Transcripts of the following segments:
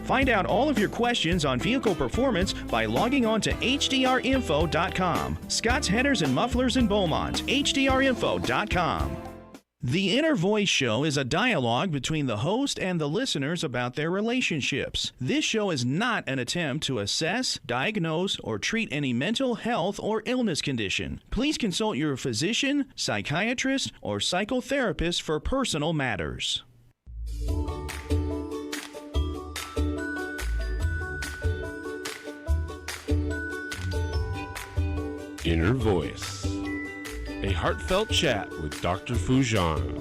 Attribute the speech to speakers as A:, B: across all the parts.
A: Find out all of your questions on vehicle performance by logging on to hdrinfo.com. Scott's Headers and Mufflers in Beaumont, hdrinfo.com. The Inner Voice Show is a dialogue between the host and the listeners about their relationships. This show is not an attempt to assess, diagnose, or treat any mental health or illness condition. Please consult your physician, psychiatrist, or psychotherapist for personal matters.
B: Inner Voice, a heartfelt chat with Dr. Foojan.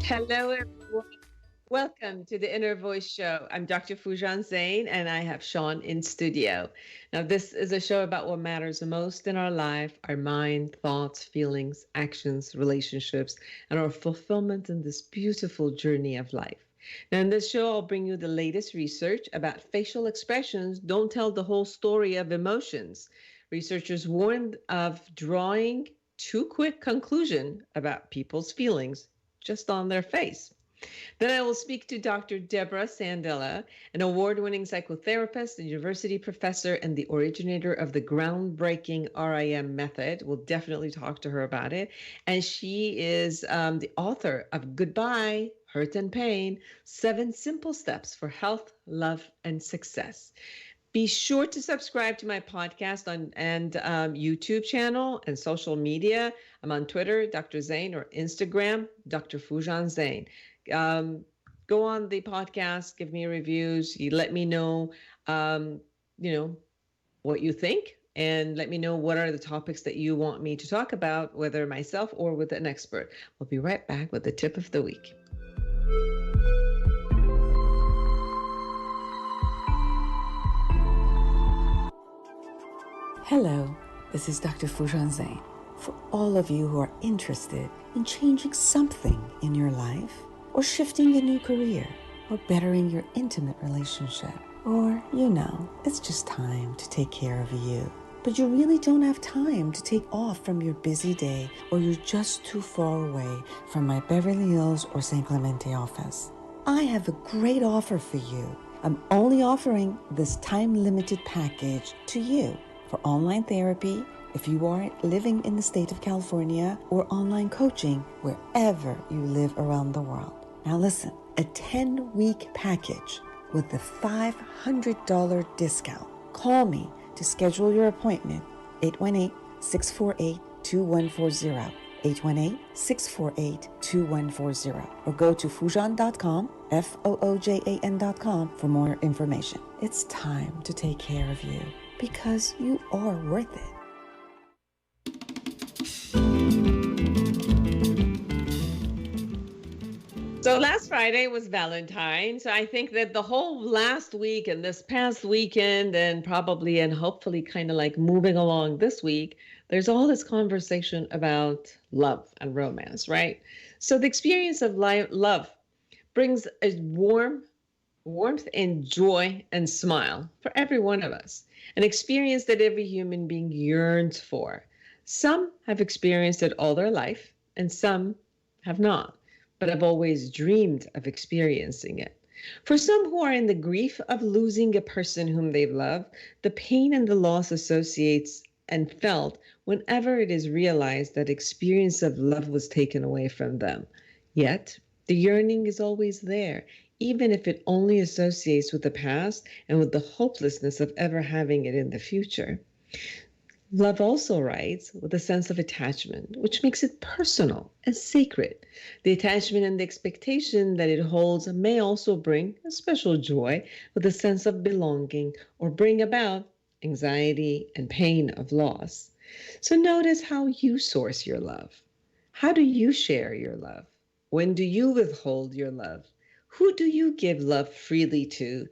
C: Hello, everyone. Welcome to the Inner Voice Show. I'm Dr. Foojan Zeine, and I have Sean in studio. Now, this is a show about what matters the most in our life, our mind, thoughts, feelings, actions, relationships, and our fulfillment in this beautiful journey of life. Now, in this show, I'll bring you the latest research about facial expressions don't tell the whole story of emotions. Researchers warned of drawing too quick conclusion about people's feelings just on their face. Then I will speak to Dr. Deborah Sandella, an award-winning psychotherapist and university professor and the originator of the groundbreaking RIM method. We'll definitely talk to her about it. And she is the author of Goodbye, Hurt and Pain, 7 Simple Steps for Health, Love, and Success. Be sure to subscribe to my podcast and YouTube channel and social media. I'm on Twitter, Dr. Zeine, or Instagram, Dr. Foojan Zeine. Go on the podcast, give me reviews. You let me know, what you think, and let me know what are the topics that you want me to talk about, whether myself or with an expert. We'll be right back with the tip of the week.
D: Hello, this is Dr. Foojan Zeine. For all of you who are interested in changing something in your life, or shifting a new career, or bettering your intimate relationship, or, it's just time to take care of you, but you really don't have time to take off from your busy day, or you're just too far away from my Beverly Hills or San Clemente office. I have a great offer for you. I'm only offering this time-limited package to you for online therapy, if you are living in the state of California, or online coaching wherever you live around the world. Now listen, a 10-week package with the $500 discount. Call me to schedule your appointment, 818-648-2140, 818-648-2140, or go to Foojan.com, Foojan.com for more information. It's time to take care of you because you are worth it.
C: So last Friday was Valentine's. So I think that the whole last week and this past weekend and probably and hopefully kind of like moving along this week, there's all this conversation about love and romance, right? So the experience of love brings a warmth and joy and smile for every one of us, an experience that every human being yearns for. Some have experienced it all their life and some have not, but I've always dreamed of experiencing it. For some who are in the grief of losing a person whom they've loved, the pain and the loss associates and felt whenever it is realized that experience of love was taken away from them. Yet, the yearning is always there, even if it only associates with the past and with the hopelessness of ever having it in the future. Love also rides with a sense of attachment, which makes it personal and sacred. The attachment and the expectation that it holds may also bring a special joy with a sense of belonging or bring about anxiety and pain of loss. So notice how you source your love. How do you share your love? When do you withhold your love? Who do you give love freely to?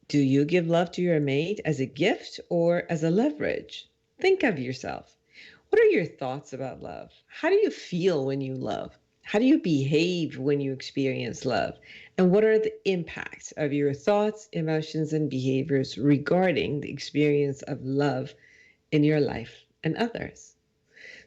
C: Do you give love to your mate as a gift or as a leverage? Think of yourself. What are your thoughts about love? How do you feel when you love? How do you behave when you experience love? And what are the impacts of your thoughts, emotions, and behaviors regarding the experience of love in your life and others?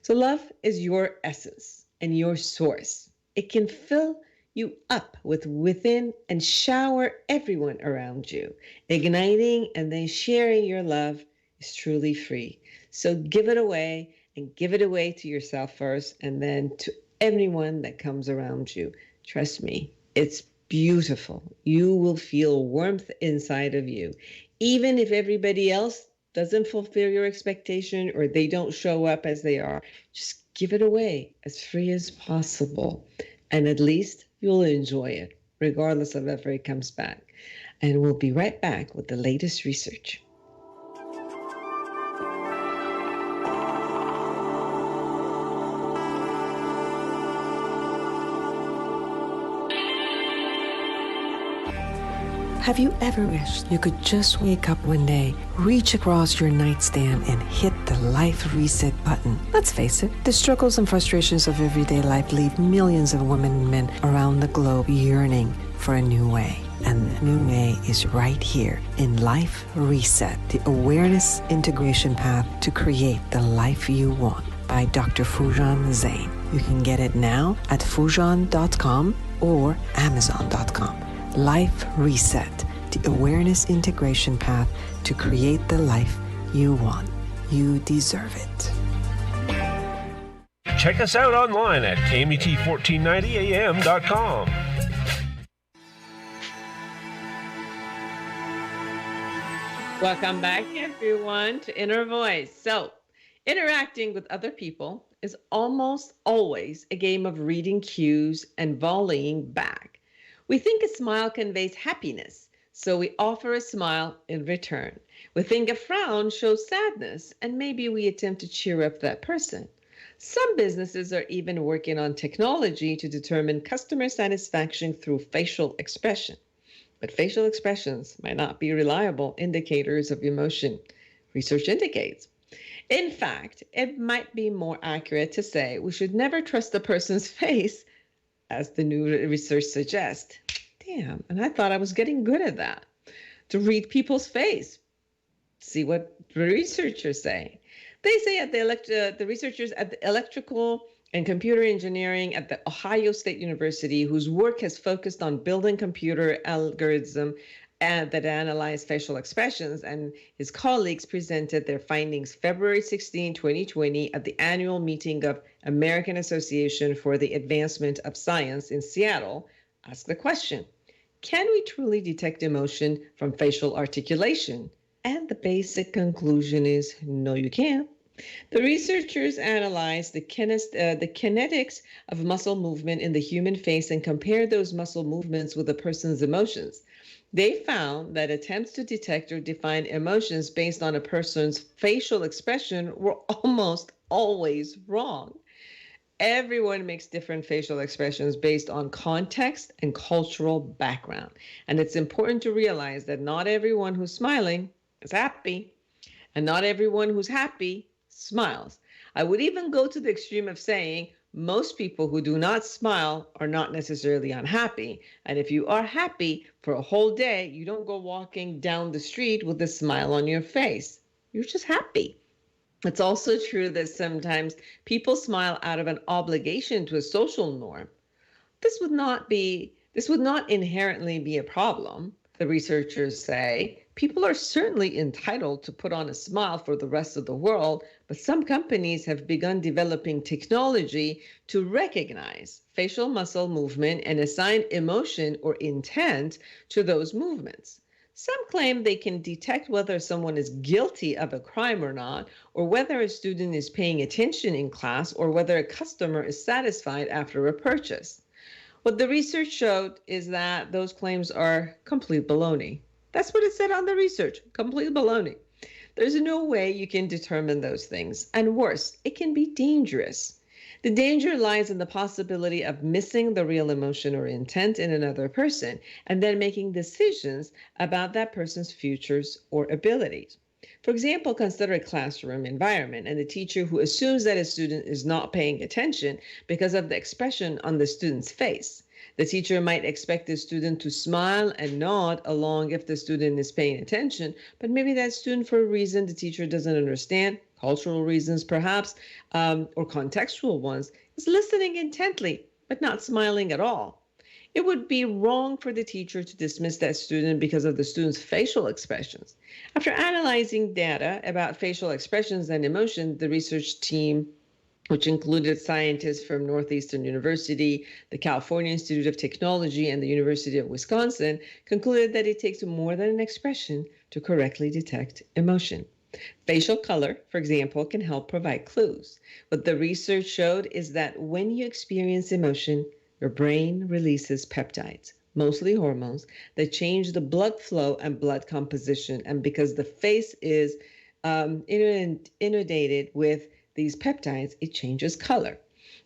C: So love is your essence and your source. It can fill you up with within and shower everyone around you. Igniting and then sharing your love is truly free. So give it away, and give it away to yourself first and then to everyone that comes around you. Trust me, it's beautiful. You will feel warmth inside of you. Even if everybody else doesn't fulfill your expectation or they don't show up as they are, just give it away as free as possible. And at least you'll enjoy it, regardless of ever it comes back. And we'll be right back with the latest research.
D: Have you ever wished you could just wake up one day, reach across your nightstand, and hit the life reset button? Let's face it, the struggles and frustrations of everyday life leave millions of women and men around the globe yearning for a new way. And the new way is right here in Life Reset, the awareness integration path to create the life you want by Dr. Foojan Zeine. You can get it now at Foojan.com or Amazon.com. Life Reset, the awareness integration path to create the life you want. You deserve it.
B: Check us out online at KMET1490am.com.
C: Welcome back, everyone, to Inner Voice. So, interacting with other people is almost always a game of reading cues and volleying back. We think a smile conveys happiness, so we offer a smile in return. We think a frown shows sadness, and maybe we attempt to cheer up that person. Some businesses are even working on technology to determine customer satisfaction through facial expression. But facial expressions might not be reliable indicators of emotion, research indicates. In fact, it might be more accurate to say we should never trust a person's face, as the new research suggests. Damn, and I thought I was getting good at that, to read people's face, see what the researchers say. They say at the researchers at the Electrical and Computer Engineering at the Ohio State University, whose work has focused on building computer algorithm that analyze facial expressions, and his colleagues presented their findings February 16, 2020 at the annual meeting of American Association for the Advancement of Science in Seattle, asked the question, can we truly detect emotion from facial articulation? And the basic conclusion is no, you can't. The researchers analyzed the kinetics of muscle movement in the human face and compared those muscle movements with a person's emotions. They found that attempts to detect or define emotions based on a person's facial expression were almost always wrong. Everyone makes different facial expressions based on context and cultural background. And it's important to realize that not everyone who's smiling is happy, and not everyone who's happy smiles. I would even go to the extreme of saying most people who do not smile are not necessarily unhappy. And if you are happy for a whole day, you don't go walking down the street with a smile on your face. You're just happy. It's also true that sometimes people smile out of an obligation to a social norm. This would not inherently be a problem. The researchers say people are certainly entitled to put on a smile for the rest of the world, but some companies have begun developing technology to recognize facial muscle movement and assign emotion or intent to those movements. Some claim they can detect whether someone is guilty of a crime or not, or whether a student is paying attention in class, or whether a customer is satisfied after a purchase. What the research showed is that those claims are complete baloney. That's what it said on the research, complete baloney. There's no way you can determine those things. And worse, it can be dangerous. The danger lies in the possibility of missing the real emotion or intent in another person and then making decisions about that person's futures or abilities. For example, consider a classroom environment and the teacher who assumes that a student is not paying attention because of the expression on the student's face. The teacher might expect the student to smile and nod along if the student is paying attention, but maybe that student, for a reason the teacher doesn't understand, cultural reasons perhaps, or contextual ones, is listening intently, but not smiling at all. It would be wrong for the teacher to dismiss that student because of the student's facial expressions. After analyzing data about facial expressions and emotion, the research team, which included scientists from Northeastern University, the California Institute of Technology, and the University of Wisconsin, concluded that it takes more than an expression to correctly detect emotion. Facial color, for example, can help provide clues. What the research showed is that when you experience emotion, your brain releases peptides, mostly hormones, that change the blood flow and blood composition. And because the face is inundated with these peptides, it changes color.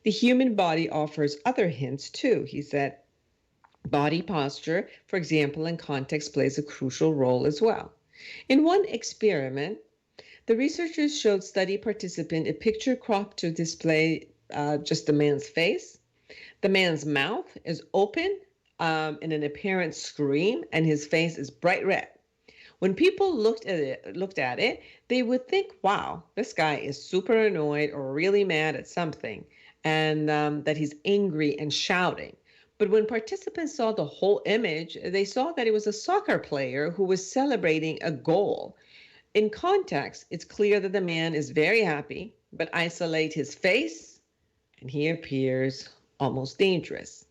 C: The human body offers other hints too, he said. Body posture, for example, and context plays a crucial role as well. In one experiment, the researchers showed study participant a picture cropped to display just the man's face. The man's mouth is open in an apparent scream, and his face is bright red. When people looked at it, they would think, wow, this guy is super annoyed or really mad at something, and that he's angry and shouting. But when participants saw the whole image, they saw that it was a soccer player who was celebrating a goal. In context, it's clear that the man is very happy, but isolate his face, and he appears almost dangerous.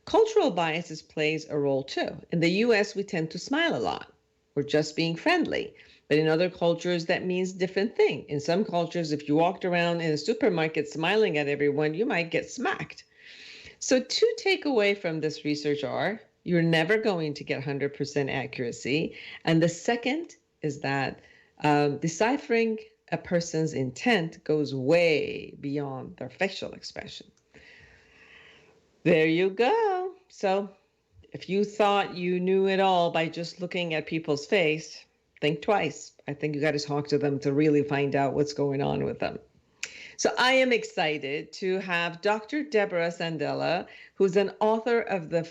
C: Cultural biases plays a role too. In the US, we tend to smile a lot. We're just being friendly. But in other cultures, that means different thing. In some cultures, if you walked around in a supermarket smiling at everyone, you might get smacked. So two takeaway from this research are, you're never going to get 100% accuracy. And the second is that deciphering a person's intent goes way beyond their facial expression. There you go. So if you thought you knew it all by just looking at people's face, think twice. I think you got to talk to them to really find out what's going on with them. So I am excited to have Dr. Deborah Sandella, who's an author of the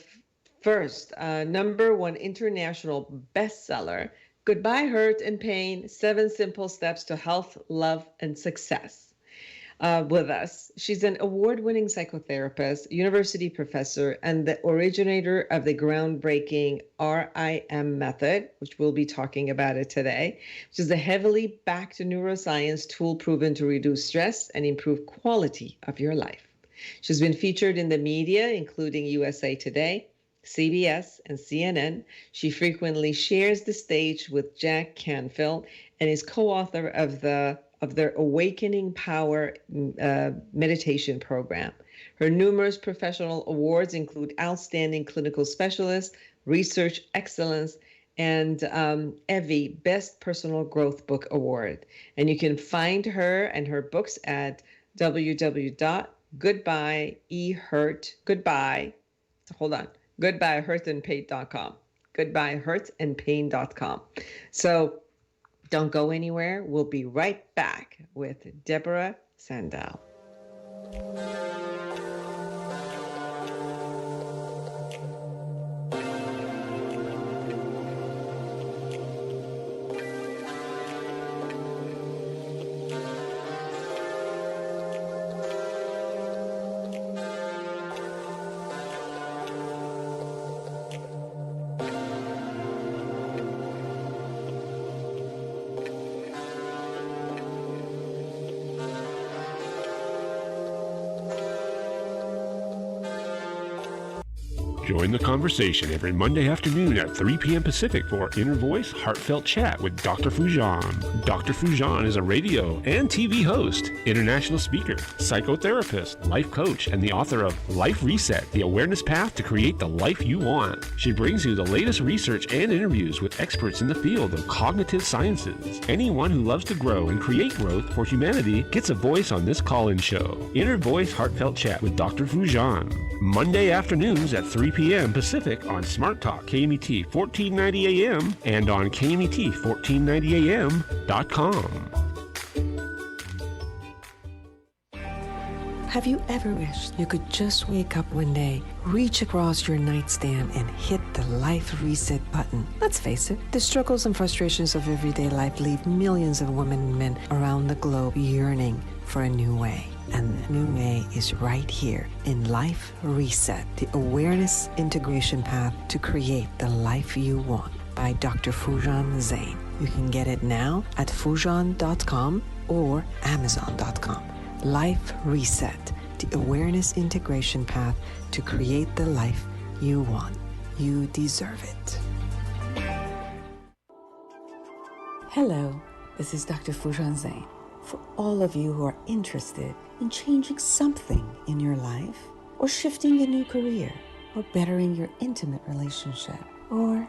C: first #1 international bestseller, Goodbye Hurt and Pain, 7 Simple Steps to Health, Love, and Success. With us. She's an award-winning psychotherapist, university professor, and the originator of the groundbreaking RIM method, which we'll be talking about it today, which is a heavily backed neuroscience tool proven to reduce stress and improve quality of your life. She's been featured in the media, including USA Today, CBS, and CNN. She frequently shares the stage with Jack Canfield and is co-author of their Awakening Power meditation program. Her numerous professional awards include Outstanding Clinical Specialist, Research Excellence, and Evie Best Personal Growth Book Award. And you can find her and her books at goodbyehurtandpain.com. goodbyehurtandpain.com. So don't go anywhere. We'll be right back with Deborah Sandella.
B: Join the conversation every Monday afternoon at 3 p.m. Pacific for Inner Voice Heartfelt Chat with Dr. Foojan. Dr. Foojan is a radio and TV host, international speaker, psychotherapist, life coach, and the author of Life Reset, the awareness path to create the life you want. She brings you the latest research and interviews with experts in the field of cognitive sciences. Anyone who loves to grow and create growth for humanity gets a voice on this call-in show. Inner Voice Heartfelt Chat with Dr. Foojan. Monday afternoons at 3 p.m. Pacific on Smart Talk KMET 1490 AM and on KMET1490am.com.
D: Have you ever wished you could just wake up one day, reach across your nightstand, and hit the life reset button? Let's face it, the struggles and frustrations of everyday life leave millions of women and men around the globe yearning for a new way. And the new May is right here in Life Reset, the awareness integration path to create the life you want by Dr. Foojan Zeine. You can get it now at Foojan.com or Amazon.com. Life Reset, the awareness integration path to create the life you want. You deserve it. Hello, this is Dr. Foojan Zeine. For all of you who are interested in changing something in your life, or shifting a new career, or bettering your intimate relationship, or,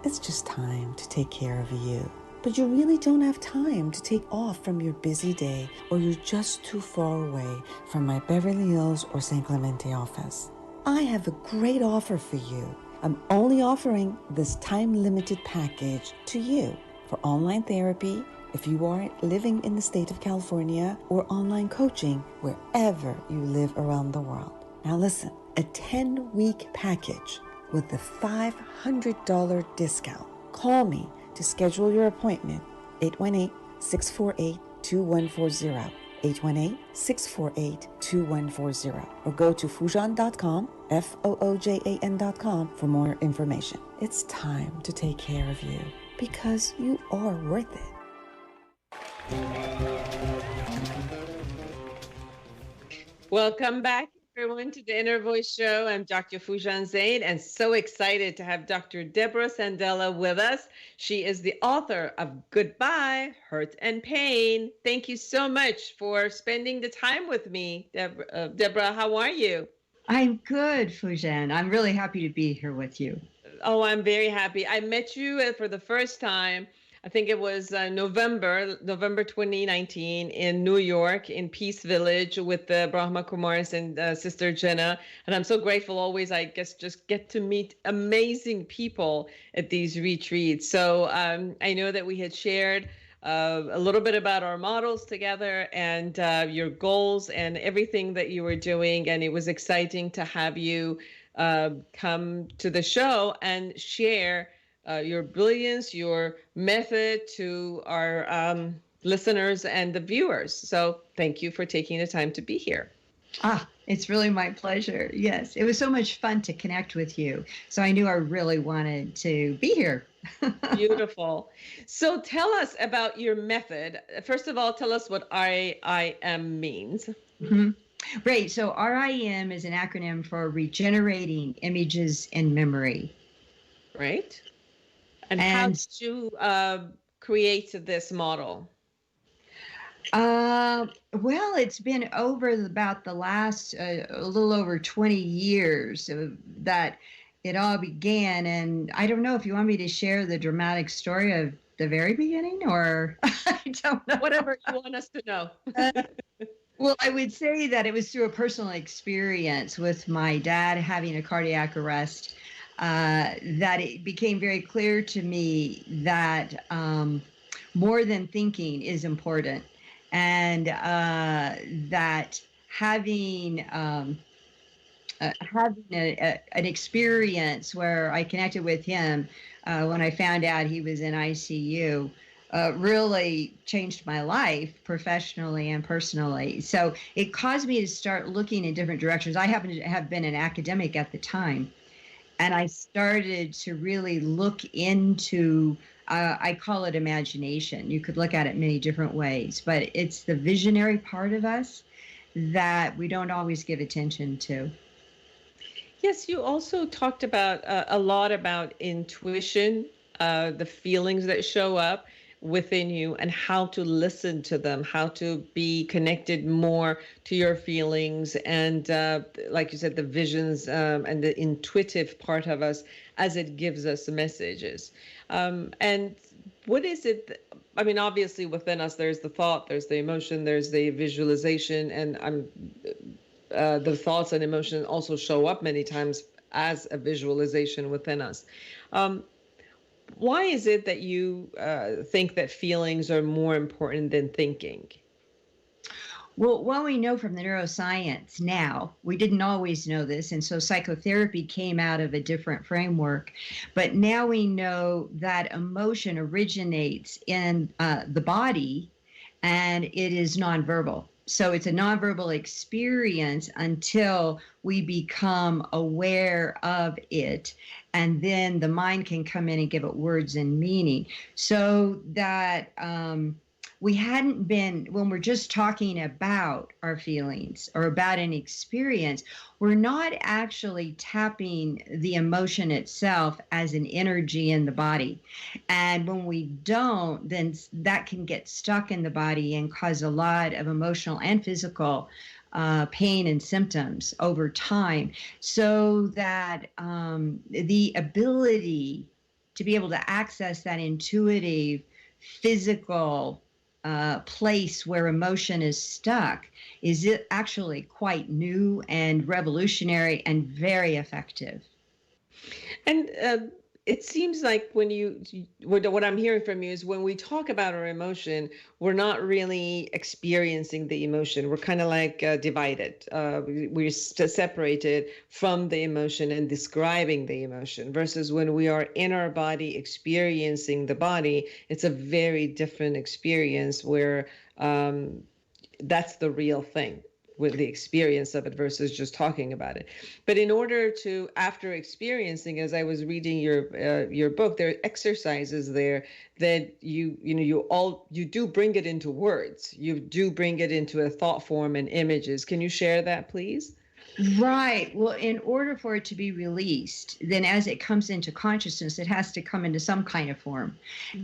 D: it's just time to take care of you. But you really don't have time to take off from your busy day, or you're just too far away from my Beverly Hills or San Clemente office. I have a great offer for you. I'm only offering this time-limited package to you for online therapy if you are living in the state of California, or online coaching wherever you live around the world. Now listen, a 10-week package with a $500 discount. Call me to schedule your appointment, 818-648-2140, 818-648-2140, or go to Foojan.com, Foojan.com for more information. It's time to take care of you because you are worth it.
C: Welcome back, everyone, to the Inner Voice Show. I'm Dr. Foojan Zeine, and so excited to have Dr. Deborah Sandella with us. She is the author of Goodbye, Hurt and Pain. Thank you so much for spending the time with me, Deborah. How are you?
E: I'm good, Foojan. I'm really happy to be here with you.
C: Oh, I'm very happy. I met you for the first time. I think it was November 2019 in New York, in Peace Village with the Brahma Kumaris and Sister Jenna. And I'm so grateful always, I guess, just get to meet amazing people at these retreats. So I know that we had shared a little bit about our models together and your goals and everything that you were doing. And it was exciting to have you come to the show and share your brilliance, your method to our listeners and the viewers. So thank you for taking the time to be here.
E: It's really my pleasure. Yes, it was so much fun to connect with you. So I knew I really wanted to be here.
C: Beautiful. So tell us about your method. First of all, tell us what RIM means.
E: Mm-hmm. Right. So RIM is an acronym for Regenerating Images in Memory.
C: Right. And how did you create this model?
E: Well, it's been about the last a little over 20 years that it all began. And I don't know if you want me to share the dramatic story of the very beginning, or I don't know.
C: Whatever you want us to know.
E: Well, I would say that it was through a personal experience with my dad having a cardiac arrest. That it became very clear to me that more than thinking is important, and that having an experience where I connected with him when I found out he was in ICU really changed my life professionally and personally. So it caused me to start looking in different directions. I happened to have been an academic at the time. And I started to really look into, I call it imagination. You could look at it many different ways, but it's the visionary part of us that we don't always give attention to.
C: Yes, you also talked about a lot about intuition, the feelings that show up within you and how to listen to them, how to be connected more to your feelings and like you said, the visions and the intuitive part of us as it gives us messages. And what is it? I mean, obviously within us, there's the thought, there's the emotion, there's the visualization, and the thoughts and emotions also show up many times as a visualization within us. Why is it that you think that feelings are more important than thinking?
E: Well, what we know from the neuroscience now, we didn't always know this, and so psychotherapy came out of a different framework. But now we know that emotion originates in the body, and it is nonverbal. So it's a nonverbal experience until we become aware of it. And then the mind can come in and give it words and meaning. So that we hadn't been, when we're just talking about our feelings or about an experience, we're not actually tapping the emotion itself as an energy in the body. And when we don't, then that can get stuck in the body and cause a lot of emotional and physical pain and symptoms over time. So that the ability to be able to access that intuitive, physical place where emotion is stuck is it actually quite new and revolutionary and very effective.
C: And it seems like what I'm hearing from you is when we talk about our emotion, we're not really experiencing the emotion. We're kind of like divided. We're separated from the emotion and describing the emotion versus when we are in our body experiencing the body, it's a very different experience where that's the real thing with the experience of it versus just talking about it. But in order to, after experiencing, as I was reading your book, there are exercises there that you do bring it into words. You do bring it into a thought form and images. Can you share that, please?
E: Right. Well, in order for it to be released, then as it comes into consciousness, it has to come into some kind of form.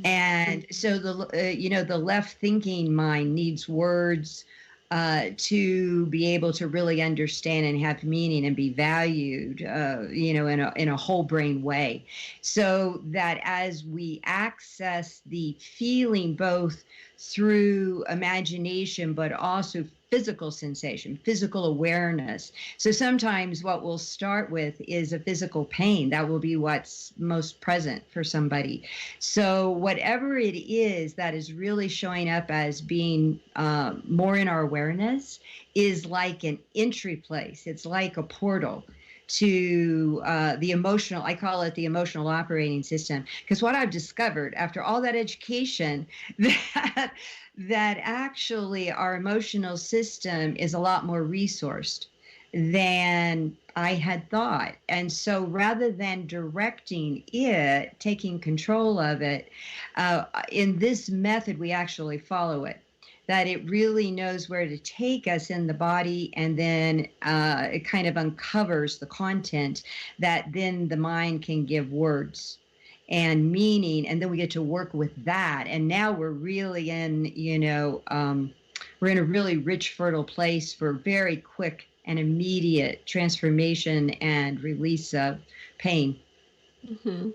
E: And so the left thinking mind needs words to be able to really understand and have meaning and be valued, in a whole brain way. So that as we access the feeling both through imagination, but also physical sensation, physical awareness. So sometimes what we'll start with is a physical pain. That will be what's most present for somebody. So whatever it is that is really showing up as being more in our awareness is like an entry place. It's like a portal to the emotional, I call it the emotional operating system. Because what I've discovered after all that education, that actually our emotional system is a lot more resourced than I had thought. And so rather than directing it, taking control of it, in this method, we actually follow it. That it really knows where to take us in the body, and then it kind of uncovers the content that then the mind can give words and meaning, and then we get to work with that. And now we're really in, we're in a really rich, fertile place for very quick and immediate transformation and release of pain.
C: Mm-hmm.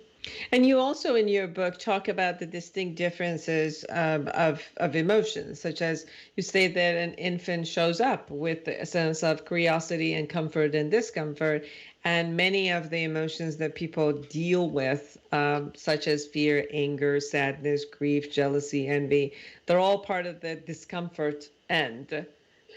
C: And you also in your book talk about the distinct differences of emotions, such as you say that an infant shows up with a sense of curiosity and comfort and discomfort, and many of the emotions that people deal with, such as fear, anger, sadness, grief, jealousy, envy, they're all part of the discomfort end.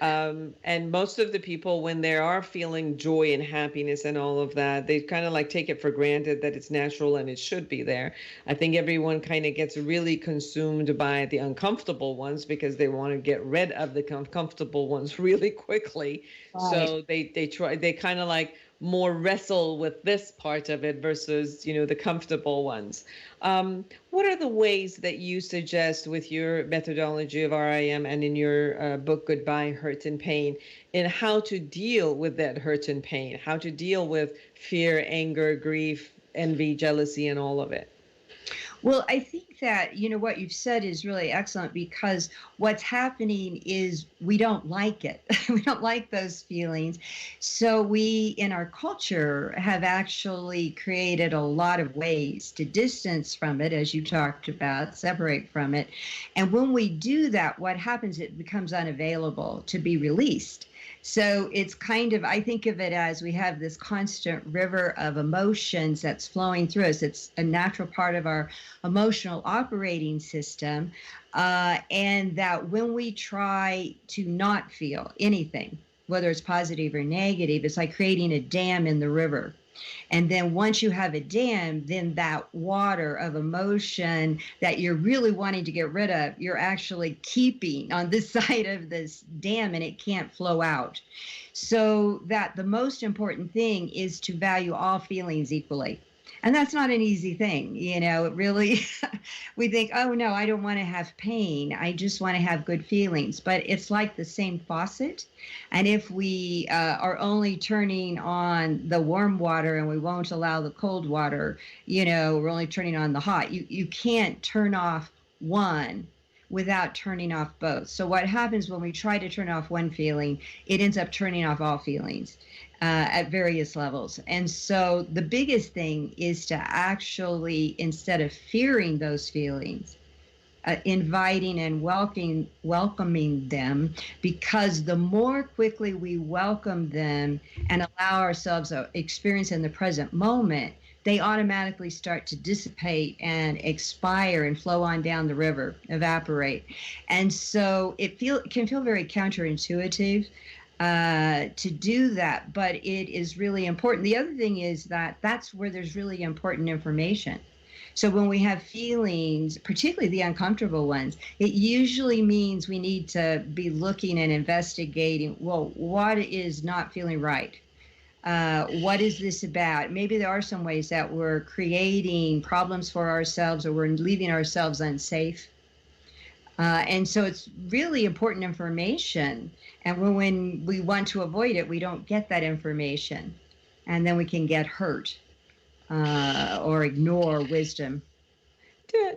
C: And most of the people, when they are feeling joy and happiness and all of that, they kind of like take it for granted that it's natural and it should be there. I think everyone kind of gets really consumed by the uncomfortable ones because they want to get rid of the comfortable ones really quickly. Right. So they kind of like more wrestle with this part of it versus, the comfortable ones. What are the ways that you suggest with your methodology of RIM and in your book, Goodbye, Hurt and Pain, in how to deal with that hurt and pain, how to deal with fear, anger, grief, envy, jealousy, and all of it?
E: Well, I think that, what you've said is really excellent, because what's happening is we don't like it. We don't like those feelings. So we, in our culture, have actually created a lot of ways to distance from it, as you talked about, separate from it. And when we do that, what happens, it becomes unavailable to be released. So it's kind of, I think of it as we have this constant river of emotions that's flowing through us. It's a natural part of our emotional operating system. And that when we try to not feel anything, whether it's positive or negative, it's like creating a dam in the river. And then once you have a dam, then that water of emotion that you're really wanting to get rid of, you're actually keeping on this side of this dam and it can't flow out. So that the most important thing is to value all feelings equally. And that's not an easy thing. It really, we think, oh no, I don't want to have pain. I just want to have good feelings. But it's like the same faucet. And if we are only turning on the warm water and we won't allow the cold water, we're only turning on the hot. You can't turn off one without turning off both. So what happens when we try to turn off one feeling, it ends up turning off all feelings at various levels. And so the biggest thing is to actually, instead of fearing those feelings, inviting and welcoming them, because the more quickly we welcome them and allow ourselves to experience in the present moment, they automatically start to dissipate and expire and flow on down the river, evaporate. And so it can feel very counterintuitive to do that, but it is really important. The other thing is that that's where there's really important information. So when we have feelings, particularly the uncomfortable ones, it usually means we need to be looking and investigating, well, what is not feeling right? What is this about? Maybe there are some ways that we're creating problems for ourselves or we're leaving ourselves unsafe. And so it's really important information. And when we want to avoid it, we don't get that information. And then we can get hurt or ignore wisdom.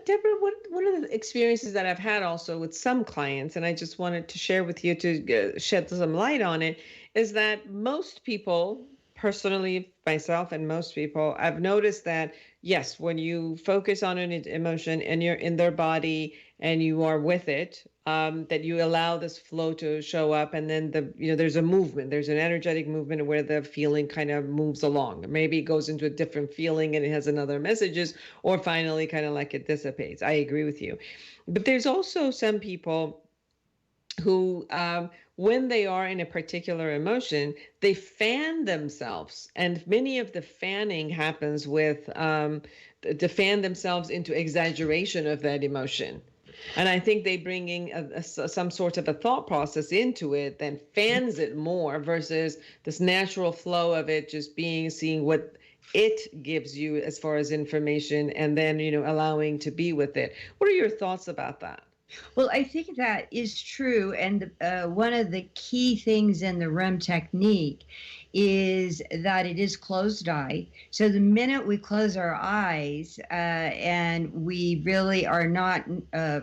C: Deborah, one of the experiences that I've had also with some clients, and I just wanted to share with you to shed some light on it, is that most people, personally, myself and most people, I've noticed that, yes, when you focus on an emotion and you're in their body and you are with it, that you allow this flow to show up, and then there's a movement, there's an energetic movement where the feeling kind of moves along. Maybe it goes into a different feeling and it has another messages, or finally kind of like it dissipates. I agree with you. But there's also some people who, when they are in a particular emotion, they fan themselves. And many of the fanning happens with to fan themselves into exaggeration of that emotion. And I think they bringing some sort of a thought process into it, then fans it more versus this natural flow of it just seeing what it gives you as far as information, and then, allowing to be with it. What are your thoughts about that?
E: Well, I think that is true. And one of the key things in the REM technique is that it is closed eye. So the minute we close our eyes and we really are not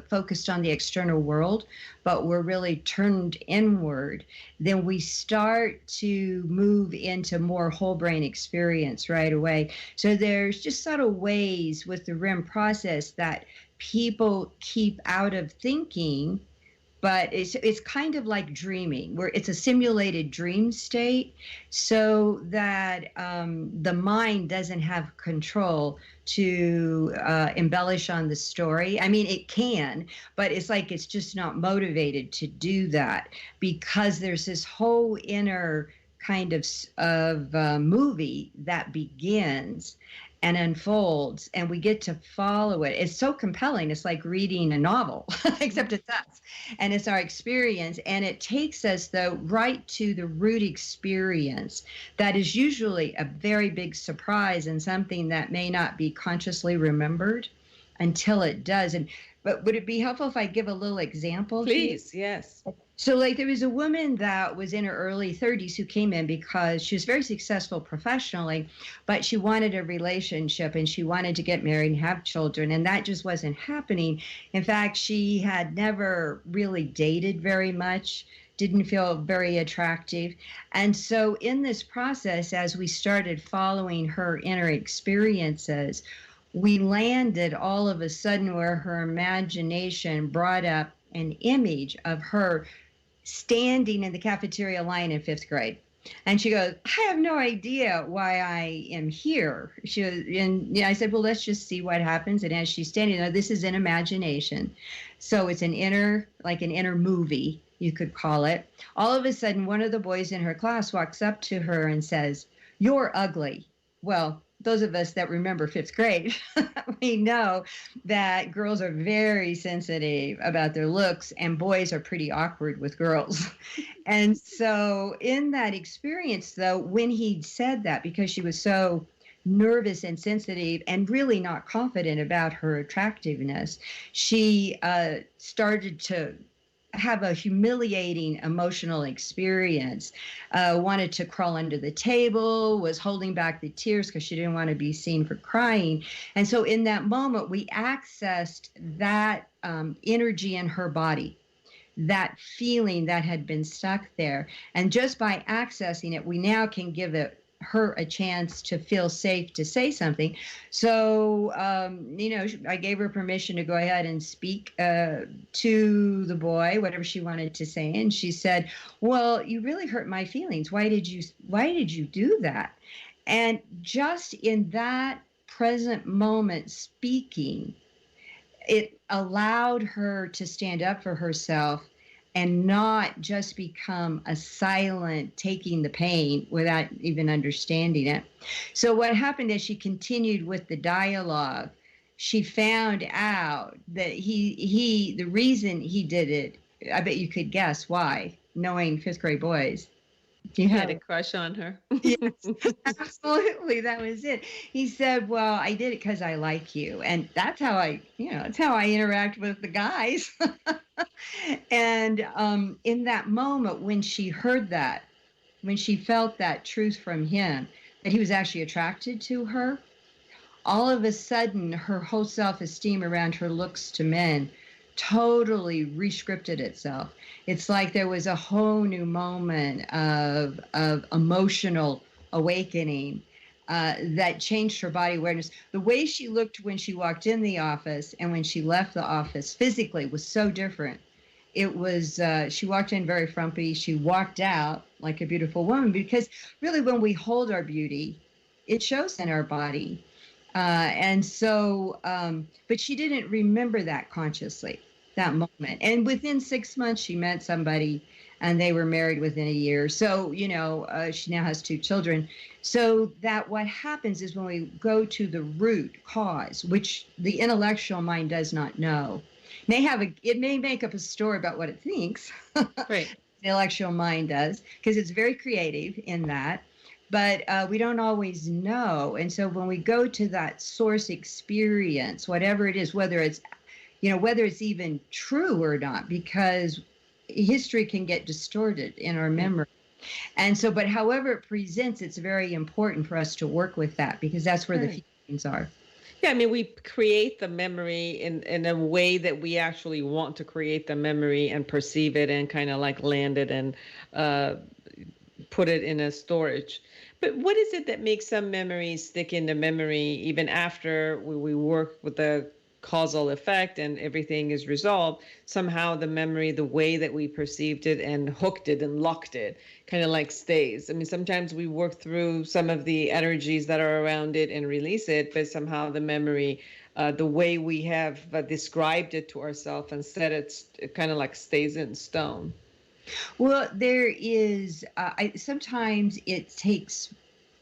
E: focused on the external world, but we're really turned inward, then we start to move into more whole brain experience right away. So there's just subtle ways with the REM process that people keep out of thinking, but it's kind of like dreaming, where it's a simulated dream state, so that the mind doesn't have control to embellish on the story. I mean, it can, but it's like it's just not motivated to do that, because there's this whole inner kind of movie that begins and unfolds, and we get to follow it. It's so compelling. It's like reading a novel, except it's us, and it's our experience. And it takes us, though, right to the root experience that is usually a very big surprise and something that may not be consciously remembered until it does. But would it be helpful if I give a little example?
C: Please, yes.
E: So like there was a woman that was in her early 30s who came in because she was very successful professionally, but she wanted a relationship and she wanted to get married and have children, and that just wasn't happening. In fact, she had never really dated very much, didn't feel very attractive. And so in this process, as we started following her inner experiences, we landed all of a sudden where her imagination brought up an image of her standing in the cafeteria line in 5th grade. And she goes, I have no idea why I am here. I said, well, let's just see what happens. And as she's standing there, this is an imagination. So it's an inner movie, you could call it. All of a sudden, one of the boys in her class walks up to her and says, you're ugly. well, those of us that remember fifth grade, we know that girls are very sensitive about their looks and boys are pretty awkward with girls. And so, in that experience, though, when he said that, because she was so nervous and sensitive and really not confident about her attractiveness, she started to have a humiliating emotional experience, wanted to crawl under the table, was holding back the tears because she didn't want to be seen for crying. And so in that moment, we accessed that energy in her body, that feeling that had been stuck there. And just by accessing it, we now can give her a chance to feel safe to say something. So, I gave her permission to go ahead and speak to the boy, whatever she wanted to say. And she said, well, you really hurt my feelings. Why did you do that? And just in that present moment speaking, it allowed her to stand up for herself and not just become a silent taking the pain without even understanding it. So what happened as she continued with the dialogue, she found out that the reason he did it, I bet you could guess why, knowing fifth grade boys.
C: You had a crush on her.
E: Yes, absolutely. That was it. He said, well, I did it because I like you. And that's how that's how I interact with the guys. And in that moment, when she heard that, when she felt that truth from him, that he was actually attracted to her, all of a sudden, her whole self-esteem around her looks to men totally rescripted itself. It's like there was a whole new moment of emotional awakening that changed her body awareness. The way she looked when she walked in the office and when she left the office physically was so different. It was, she walked in very frumpy. She walked out like a beautiful woman, because really when we hold our beauty, it shows in our body. And so, but she didn't remember that consciously, that moment. And within 6 months, she met somebody and they were married within a year. So, she now has 2 children. So that what happens is when we go to the root cause, which the intellectual mind does not know, it may make up a story about what it thinks.
C: Right.
E: The intellectual mind does, because it's very creative in that. But we don't always know. And so when we go to that source experience, whatever it is, whether it's even true or not, because history can get distorted in our memory. And so, but however it presents, it's very important for us to work with that, because that's where the feelings are.
C: Yeah, I mean, we create the memory in a way that we actually want to create the memory and perceive it and kind of like land it and put it in a storage. But what is it that makes some memories stick in the memory even after we work with the causal effect and everything is resolved? Somehow the memory, the way that we perceived it and hooked it and locked it, kind of like stays. I mean, sometimes we work through some of the energies that are around it and release it, but somehow the memory, the way we have described it to ourselves and said it kind of like stays in stone.
E: Well, there is, sometimes it takes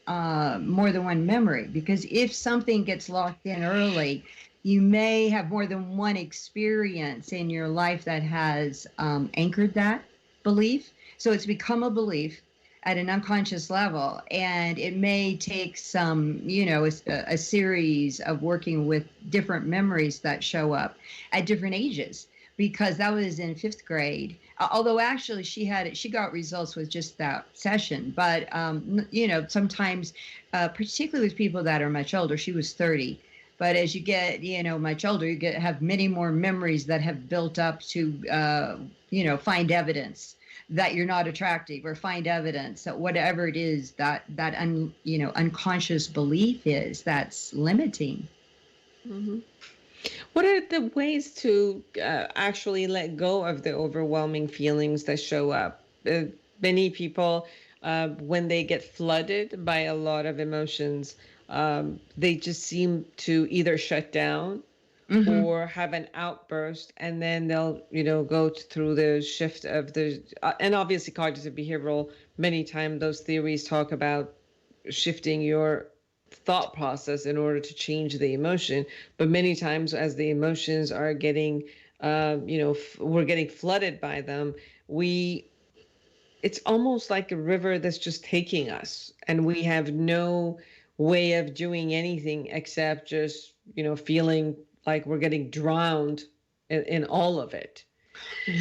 E: more than one memory, because if something gets locked in early, you may have more than one experience in your life that has anchored that belief. So it's become a belief at an unconscious level, and it may take some, a series of working with different memories that show up at different ages, because that was in 5th grade. Although actually she got results with just that session. But, sometimes, particularly with people that are much older, she was 30. But as you get, much older, you have many more memories that have built up to, find evidence that you're not attractive, or find evidence that whatever it is that unconscious belief is that's limiting.
C: Mm-hmm. What are the ways to actually let go of the overwhelming feelings that show up? Many people, when they get flooded by a lot of emotions, they just seem to either shut down or have an outburst, and then they'll, go through the shift of and obviously cognitive behavioral, many times those theories talk about shifting your thought process in order to change the emotion. But many times, as the emotions are getting, we're getting flooded by them, it's almost like a river that's just taking us, and we have no way of doing anything except just, feeling like we're getting drowned in all of it.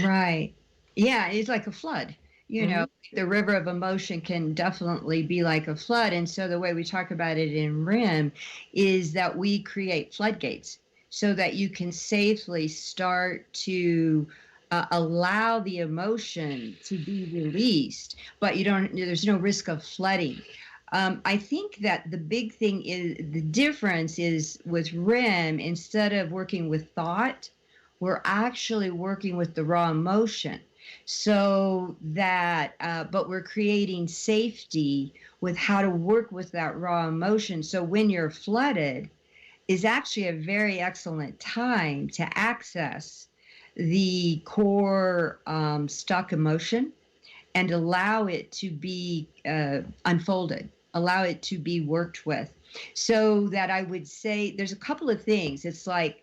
E: Right. Yeah, it's like a flood. The river of emotion can definitely be like a flood. And so the way we talk about it in RIM is that we create floodgates so that you can safely start to allow the emotion to be released, but there's no risk of flooding. I think that the big thing is the difference is with RIM, instead of working with thought, we're actually working with the raw emotion. So that, but we're creating safety with how to work with that raw emotion. So when you're flooded, is actually a very excellent time to access the core stuck emotion and allow it to be unfolded, allow it to be worked with. So that I would say there's a couple of things. It's like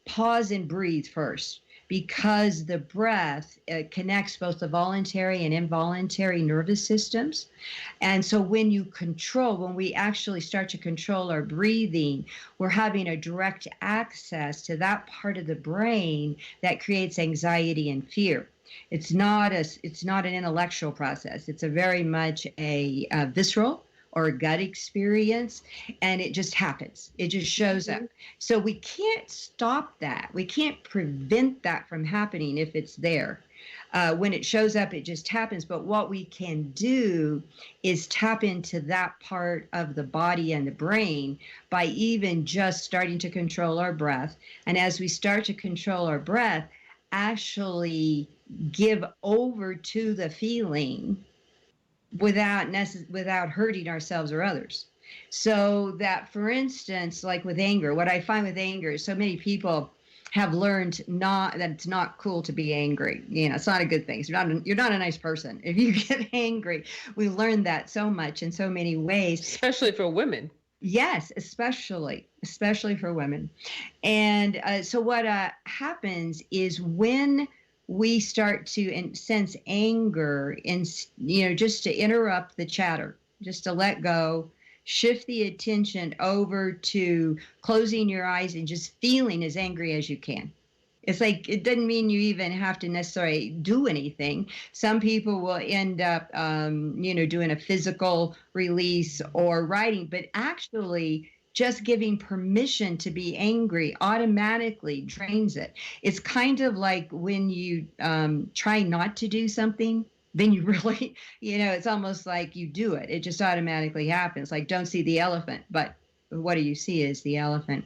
E: pause and breathe first, because the breath connects both the voluntary and involuntary nervous systems. And so when we actually start to control our breathing, we're having a direct access to that part of the brain that creates anxiety and fear. It's not an intellectual process. It's a very much a visceral or a gut experience, and it just happens. It just shows up. So we can't stop that. We can't prevent that from happening if it's there. When it shows up, it just happens. But what we can do is tap into that part of the body and the brain by even just starting to control our breath. And as we start to control our breath, actually give over to the feeling without hurting ourselves or others. So that, for instance, like with anger, what I find with anger is so many people have learned that it's not cool to be angry. It's not a good thing. You're not a nice person if you get angry. We learned that so much in so many ways,
C: especially for women.
E: Yes, especially for women. And so what happens is when we start to sense anger, just to interrupt the chatter, just to let go, shift the attention over to closing your eyes and just feeling as angry as you can. It's like, it doesn't mean you even have to necessarily do anything. Some people will end up, doing a physical release or writing, but actually just giving permission to be angry automatically drains it. It's kind of like when you try not to do something, then you really, it's almost like you do it. It just automatically happens. Like, don't see the elephant, but what do you see is the elephant.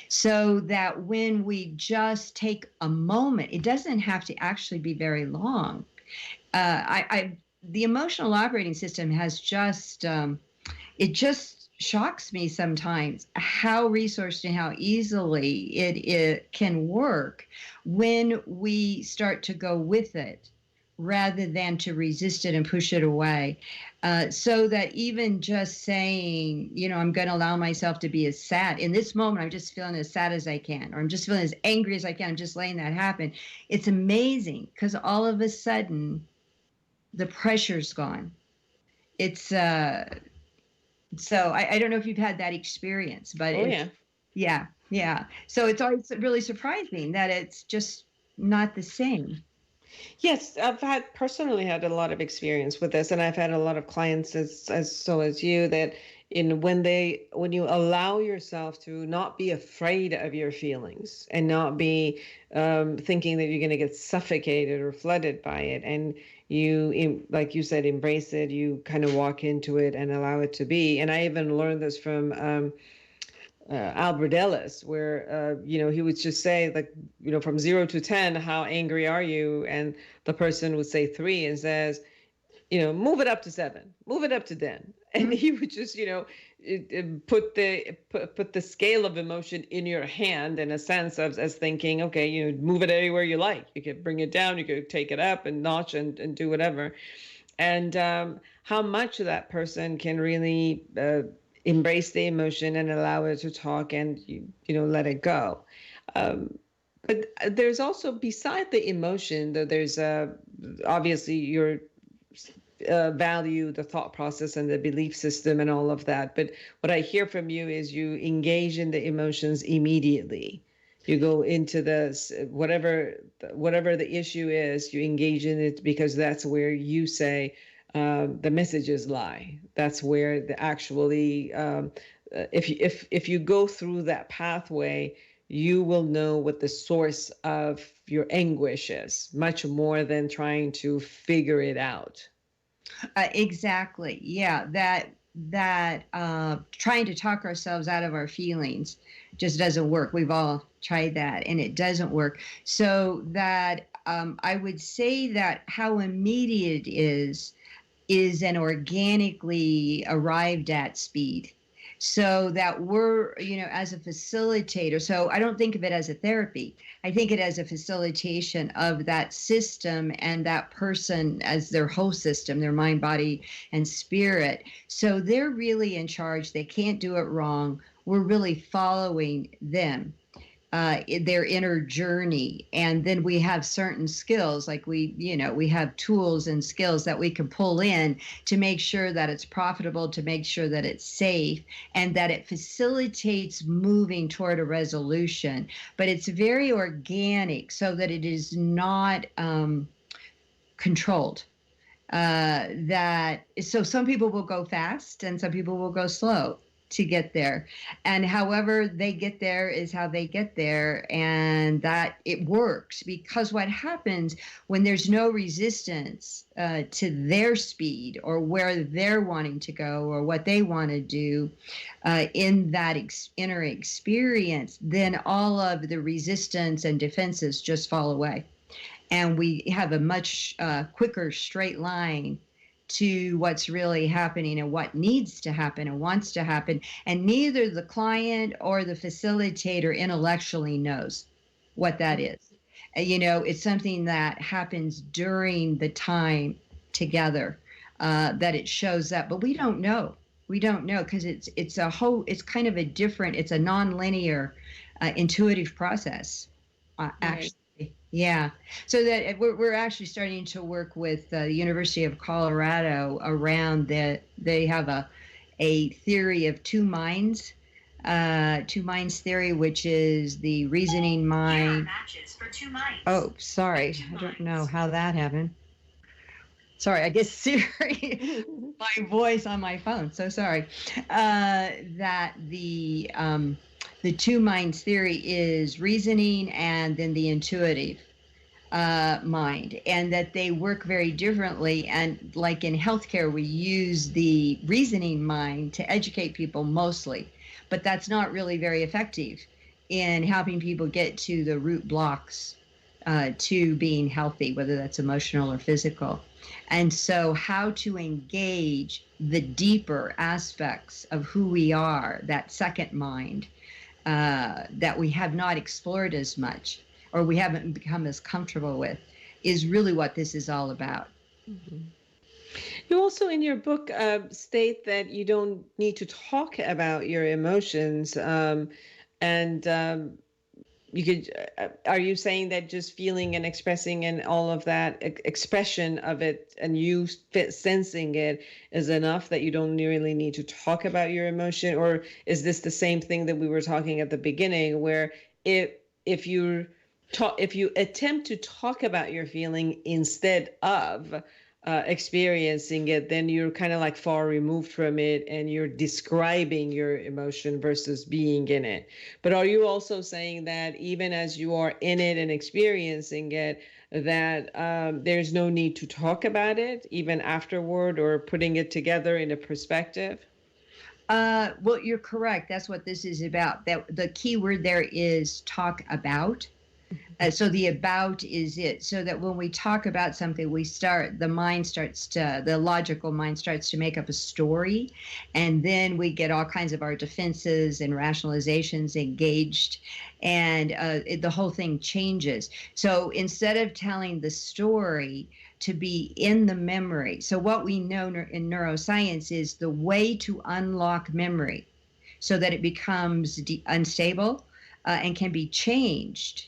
E: So that when we just take a moment, it doesn't have to actually be very long. The emotional operating system has just, it just shocks me sometimes how resourced and how easily it can work when we start to go with it rather than to resist it and push it away. So that even just saying, I'm going to allow myself to be as sad. In this moment, I'm just feeling as sad as I can, or I'm just feeling as angry as I can. I'm just letting that happen. It's amazing because all of a sudden, the pressure's gone. It's so I don't know if you've had that experience, but yeah. So it's always really surprising that it's just not the same.
C: Yes, I've personally had a lot of experience with this, and I've had a lot of clients as you, that when you allow yourself to not be afraid of your feelings and not be thinking that you're going to get suffocated or flooded by it, and you, like you said, embrace it, you kind of walk into it and allow it to be. And I even learned this from Albert Ellis, where he would just say, like, from 0 to 10, how angry are you? And the person would say 3 and says, move it up to 7, move it up to 10. And he would just, put the scale of emotion in your hand, in a sense of as thinking, okay, move it anywhere you like. You could bring it down, you could take it up and notch and do whatever. And how much that person can really embrace the emotion and allow it to talk, and let it go. But there's also, beside the emotion, that there's obviously your value, the thought process, and the belief system, and all of that. But what I hear from you is you engage in the emotions immediately. You go into whatever the issue is, you engage in it, because that's where you say the messages lie. That's where if you go through that pathway, you will know what the source of your anguish is, much more than trying to figure it out.
E: Exactly. Yeah. That trying to talk ourselves out of our feelings just doesn't work. We've all tried that, and it doesn't work. So that I would say that how immediate it is an organically arrived at speed. So that we're, as a facilitator. So I don't think of it as a therapy. I think it as a facilitation of that system and that person as their whole system, their mind, body, and spirit. So they're really in charge. They can't do it wrong. We're really following them, their inner journey. And then we have certain skills, like we have tools and skills that we can pull in to make sure that it's profitable, to make sure that it's safe, and that it facilitates moving toward a resolution. But it's very organic, so that it is not controlled. So some people will go fast and some people will go slow to get there, and however they get there is how they get there, and that it works. Because what happens when there's no resistance to their speed or where they're wanting to go or what they want to do in that inner experience, then all of the resistance and defenses just fall away, and we have a much quicker straight line to what's really happening and what needs to happen and wants to happen. And neither the client or the facilitator intellectually knows what that is. It's something that happens during the time together that it shows up, but we don't know. We don't know, because it's kind of it's a non-linear intuitive process, actually. Yeah. So that we're actually starting to work with the University of Colorado around that. They have a theory of two minds theory, which is the reasoning mind.
F: Here are matches for 2 minds.
E: Oh, sorry. I don't know how that happened. Sorry, I guess Siri, my voice on my phone. So sorry. That the two minds theory is reasoning and then the intuitive mind, and that they work very differently. And like in healthcare, we use the reasoning mind to educate people mostly, but that's not really very effective in helping people get to the root blocks to being healthy, whether that's emotional or physical. And so how to engage the deeper aspects of who we are, that second mind, that we have not explored as much, or we haven't become as comfortable with, is really what this is all about.
C: Mm-hmm. You also, in your book, state that you don't need to talk about your emotions, you could. Are you saying that just feeling and expressing and all of that expression of it, and you sensing it, is enough, that you don't really need to talk about your emotion? Or is this the same thing that we were talking at the beginning, where if you attempt to talk about your feeling instead of experiencing it, then you're kind of like far removed from it, and you're describing your emotion versus being in it? But are you also saying that even as you are in it and experiencing it, that there's no need to talk about it even afterward, or putting it together in a perspective?
E: Well, you're correct. That's what this is about. That the key word there is talk about. So the about is it. So that when we talk about something, the logical mind starts to make up a story, and then we get all kinds of our defenses and rationalizations engaged, and the whole thing changes. So instead of telling the story, to be in the memory. So what we know in neuroscience is the way to unlock memory so that it becomes unstable and can be changed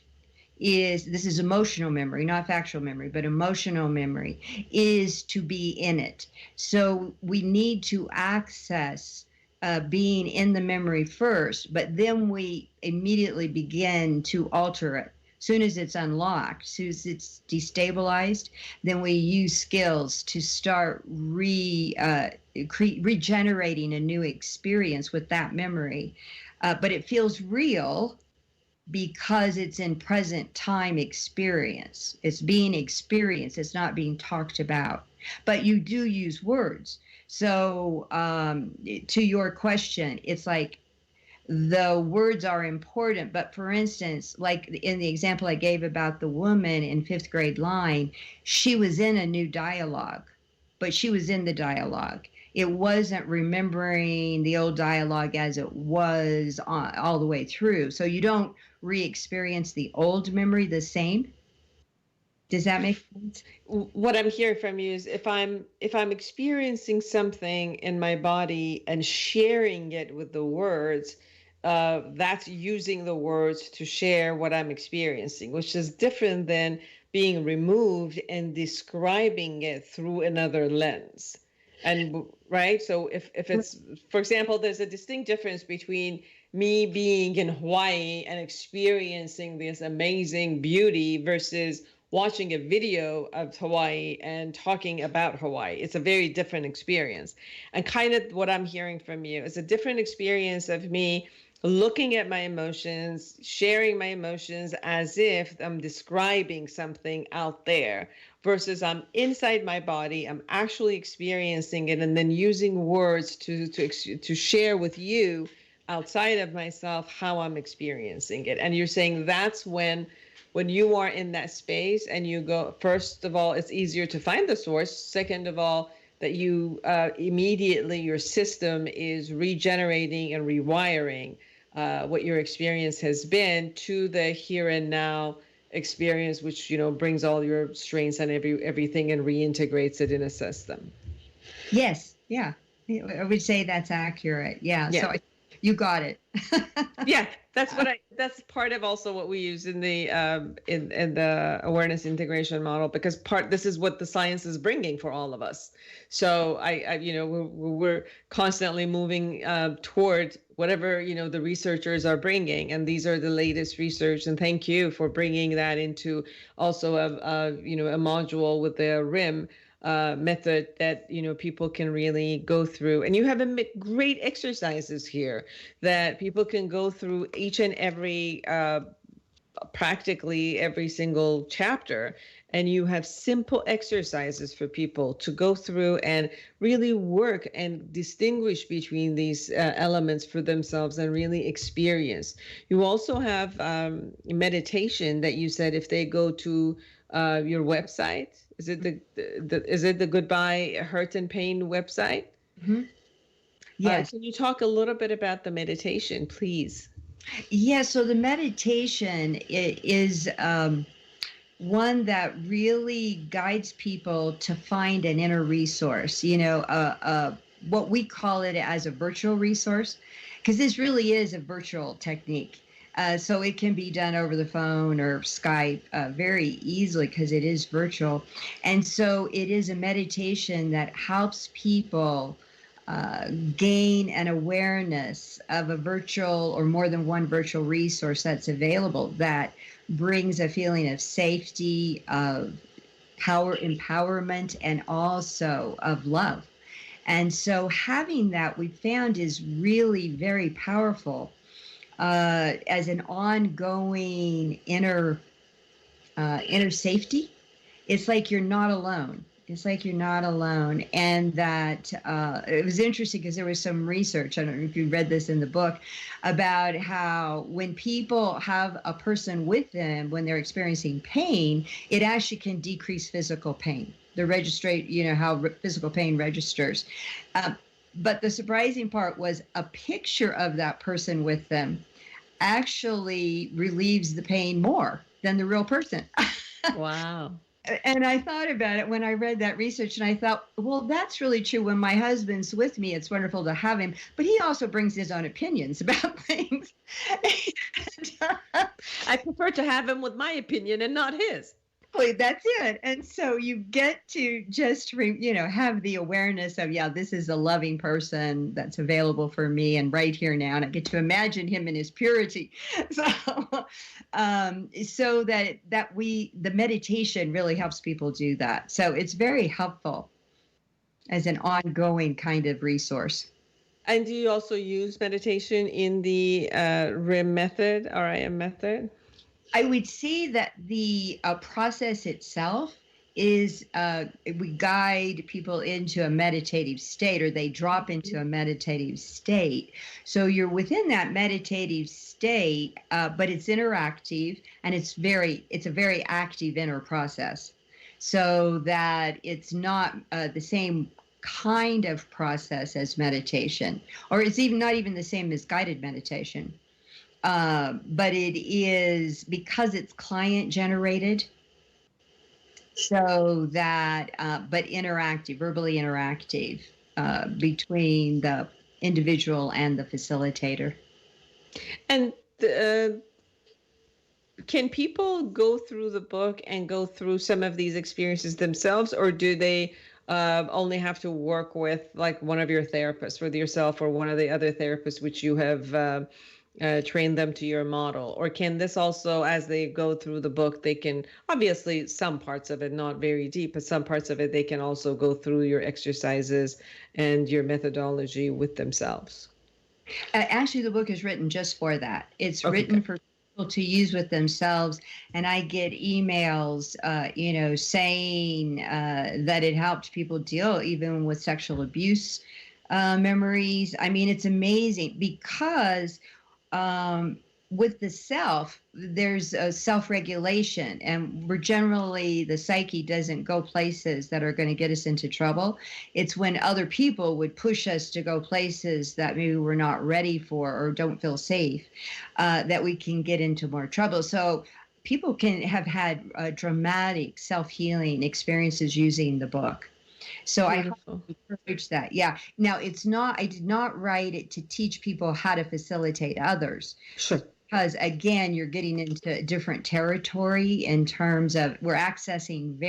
E: this is emotional memory, not factual memory, but emotional memory, is to be in it. So we need to access being in the memory first, but then we immediately begin to alter it. Soon as it's unlocked, soon as it's destabilized, then we use skills to start regenerating a new experience with that memory. But it feels real because it's in present time experience. It's being experienced. It's not being talked about. But you do use words. So to your question, it's like the words are important. But for instance, like in the example I gave about the woman in fifth grade line, she was in a new dialogue, but she was in the dialogue. It wasn't remembering the old dialogue as it was all the way through. So you don't re-experience the old memory the same. Does that make sense?
C: What I'm hearing from you is if I'm experiencing something in my body and sharing it with the words, that's using the words to share what I'm experiencing, which is different than being removed and describing it through another lens. And right, so if it's, for example, there's a distinct difference between me being in Hawaii and experiencing this amazing beauty versus watching a video of Hawaii and talking about Hawaii. It's a very different experience. And kind of what I'm hearing from you is a different experience of me looking at my emotions, sharing my emotions as if I'm describing something out there versus I'm inside my body, I'm actually experiencing it and then using words to share with you outside of myself how I'm experiencing it. And you're saying that's when you are in that space and you go, first of all, it's easier to find the source. Second of all, that you immediately, your system is regenerating and rewiring what your experience has been to the here and now experience, which, brings all your strengths and everything and reintegrates it in a system.
E: Yes. Yeah. I would say that's accurate. Yeah. So you got it.
C: Yeah, that's part of also what we use in the in the awareness integration model, because this is what the science is bringing for all of us. So we're constantly moving toward whatever the researchers are bringing, and these are the latest research. And thank you for bringing that into also a module with the RIM method that people can really go through. And you have great exercises here that people can go through each and every practically every single chapter, and you have simple exercises for people to go through and really work and distinguish between these elements for themselves and really experience. You also have meditation that you said if they go to your website. Is it the Goodbye Hurt and Pain website?
E: Mm-hmm. Yes.
C: Can you talk a little bit about the meditation, please?
E: Yeah. So the meditation is one that really guides people to find an inner resource. What we call it as a virtual resource, because this really is a virtual technique. So it can be done over the phone or Skype very easily because it is virtual. And so it is a meditation that helps people gain an awareness of a virtual or more than one virtual resource that's available that brings a feeling of safety, of empowerment, and also of love. And so having that, we found, is really very powerful. As an ongoing inner safety. It's like you're not alone. And that it was interesting because there was some research, I don't know if you read this in the book, about how when people have a person with them when they're experiencing pain, it actually can decrease physical pain. How physical pain registers. But the surprising part was a picture of that person with them actually relieves the pain more than the real person.
C: Wow.
E: And I thought about it when I read that research, and I thought, well, that's really true. When my husband's with me, it's wonderful to have him, but he also brings his own opinions about things.
C: I prefer to have him with my opinion and not his.
E: That's it. And so you get to just, have the awareness of, yeah, this is a loving person that's available for me and right here now. And I get to imagine him in his purity. So, so that the meditation really helps people do that. So it's very helpful as an ongoing kind of resource.
C: And do you also use meditation in the RIM method, RIM method?
E: I would say that the process itself is we guide people into a meditative state, or they drop into a meditative state. So you're within that meditative state, but it's interactive, and it's a very active inner process, so that it's not the same kind of process as meditation, or it's not even the same as guided meditation. But it is, because it's client generated, so that, but interactive, verbally interactive, between the individual and the facilitator.
C: And can people go through the book and go through some of these experiences themselves, or do they only have to work with like one of your therapists, with yourself or one of the other therapists which you have train them to your model? Or can this also, as they go through the book, they can, obviously some parts of it, not very deep, but some parts of it, they can also go through your exercises and your methodology with themselves?
E: Actually, the book is written just for that. It's written for people to use with themselves. And I get emails, saying that it helped people deal even with sexual abuse memories. I mean, it's amazing, because with the self, there's a self-regulation, and the psyche doesn't go places that are going to get us into trouble. It's when other people would push us to go places that maybe we're not ready for or don't feel safe, that we can get into more trouble. So people can have had dramatic self-healing experiences using the book. So Beautiful. I encourage that. Yeah. Now, I did not write it to teach people how to facilitate others.
C: Sure.
E: Because again, you're getting into different territory in terms of, we're accessing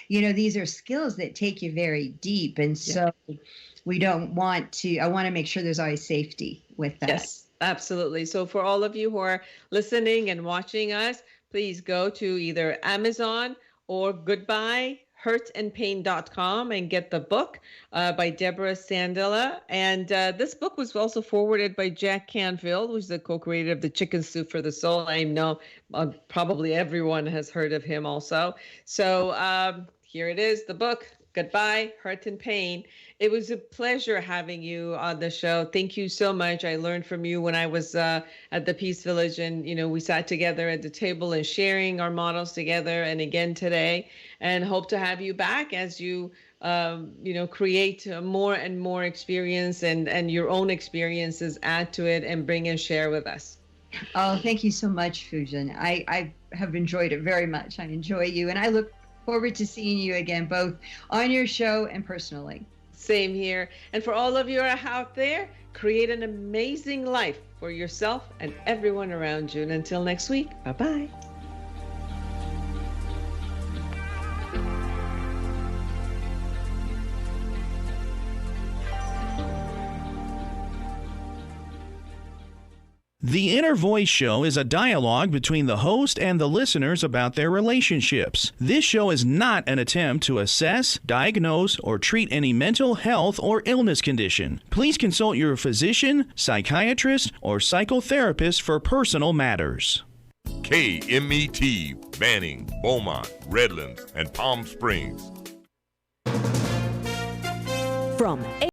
E: these are skills that take you very deep. And so I want to make sure there's always safety with that.
C: Yes, absolutely. So for all of you who are listening and watching us, please go to either Amazon or goodbyehurtandpain.com and get the book by Deborah Sandella. And this book was also forwarded by Jack Canfield, who's the co-creator of The Chicken Soup for the Soul. I know probably everyone has heard of him also. So here it is, the book, Goodbye, Hurt and Pain. It was a pleasure having you on the show. Thank you so much. I learned from you when I was at the Peace Village, and we sat together at the table and sharing our models together, and again today, and hope to have you back as you create more and more experience, and your own experiences add to it and bring and share with us.
E: Oh, thank you so much, Foojan. I have enjoyed it very much. I enjoy you, and I look forward to seeing you again, both on your show and personally.
C: Same here. And for all of you out there, create an amazing life for yourself and everyone around you. And until next week, bye-bye.
A: The Inner Voice Show is a dialogue between the host and the listeners about their relationships. This show is not an attempt to assess, diagnose, or treat any mental health or illness condition. Please consult your physician, psychiatrist, or psychotherapist for personal matters.
F: KMET, Banning, Beaumont, Redlands, and Palm Springs.
G: From